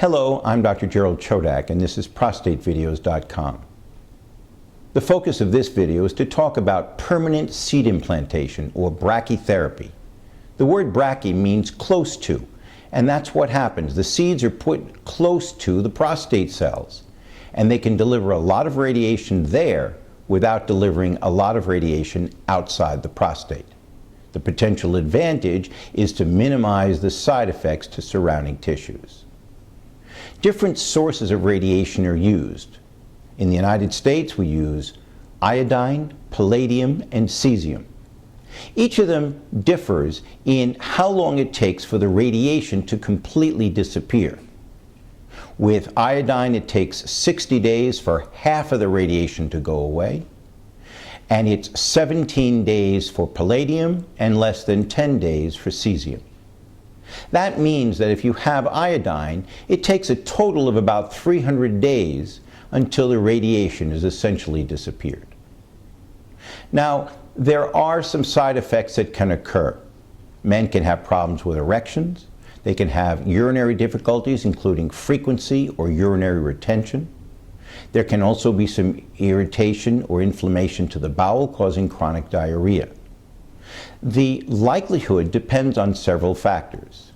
Hello, I'm Dr. Gerald Chodak, and this is ProstateVideos.com. The focus of this video is to talk about permanent seed implantation, or brachytherapy. The word brachy means close to, and that's what happens. The seeds are put close to the prostate cells, and they can deliver a lot of radiation there without delivering a lot of radiation outside the prostate. The potential advantage is to minimize the side effects to surrounding tissues. Different sources of radiation are used. In the United States, we use iodine, palladium, and cesium. Each of them differs in how long it takes for the radiation to completely disappear. With iodine, it takes 60 days for half of the radiation to go away, and it's 17 days for palladium and less than 10 days for cesium. That means that if you have iodine, it takes a total of about 300 days until the radiation has essentially disappeared. Now, there are some side effects that can occur. Men can have problems with erections. They can have urinary difficulties, including frequency or urinary retention. There can also be some irritation or inflammation to the bowel, causing chronic diarrhea. The likelihood depends on several factors: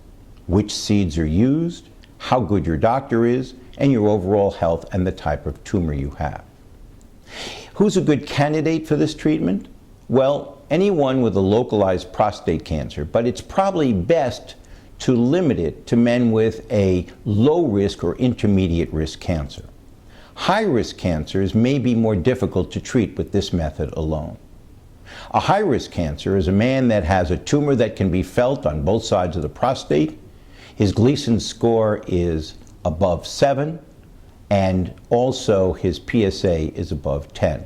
which seeds are used, how good your doctor is, and your overall health and the type of tumor you have. Who's a good candidate for this treatment? Well, anyone with a localized prostate cancer, but it's probably best to limit it to men with a low risk or intermediate risk cancer. High risk cancers may be more difficult to treat with this method alone. A high risk cancer is a man that has a tumor that can be felt on both sides of the prostate. His Gleason score is above 7, and also his PSA is above 10.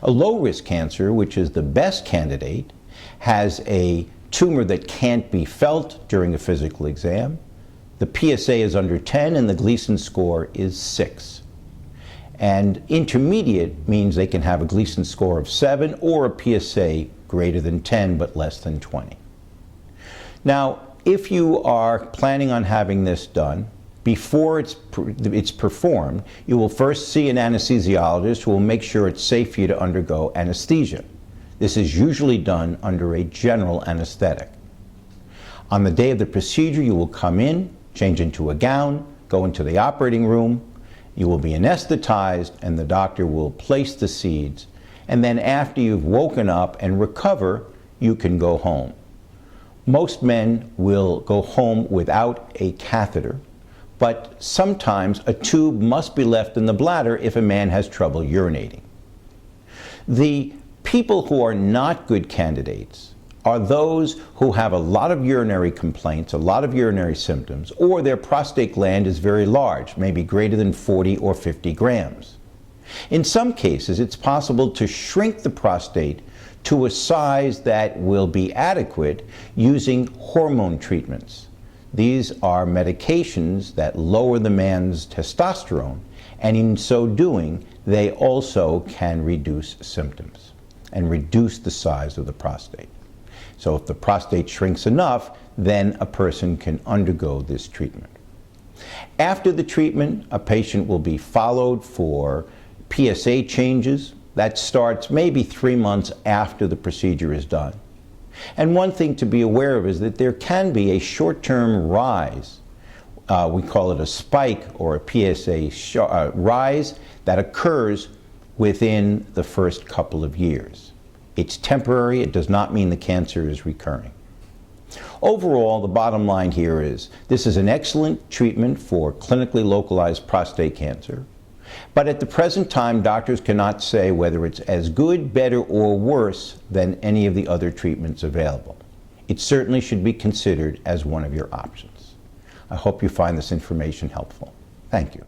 A low-risk cancer, which is the best candidate, has a tumor that can't be felt during a physical exam. The PSA is under 10 and the Gleason score is 6. And intermediate means they can have a Gleason score of 7 or a PSA greater than 10 but less than 20. Now, if you are planning on having this done, before it's performed, you will first see an anesthesiologist who will make sure it's safe for you to undergo anesthesia. This is usually done under a general anesthetic. On the day of the procedure, you will come in, change into a gown, go into the operating room. You will be anesthetized, and the doctor will place the seeds. And then after you've woken up and recover, you can go home. Most men will go home without a catheter, but sometimes a tube must be left in the bladder if a man has trouble urinating. The people who are not good candidates are those who have a lot of urinary complaints, a lot of urinary symptoms, or their prostate gland is very large, maybe greater than 40 or 50 grams. In some cases, it's possible to shrink the prostate to a size that will be adequate using hormone treatments. These are medications that lower the man's testosterone, and in so doing, they also can reduce symptoms and reduce the size of the prostate. So if the prostate shrinks enough, then a person can undergo this treatment. After the treatment, a patient will be followed for PSA changes. That starts maybe 3 months after the procedure is done. And one thing to be aware of is that there can be a short-term rise. We call it a spike or a PSA rise that occurs within the first couple of years. It's temporary. It does not mean the cancer is recurring. Overall, the bottom line here is this is an excellent treatment for clinically localized prostate cancer. But at the present time, doctors cannot say whether it's as good, better, or worse than any of the other treatments available. It certainly should be considered as one of your options. I hope you find this information helpful. Thank you.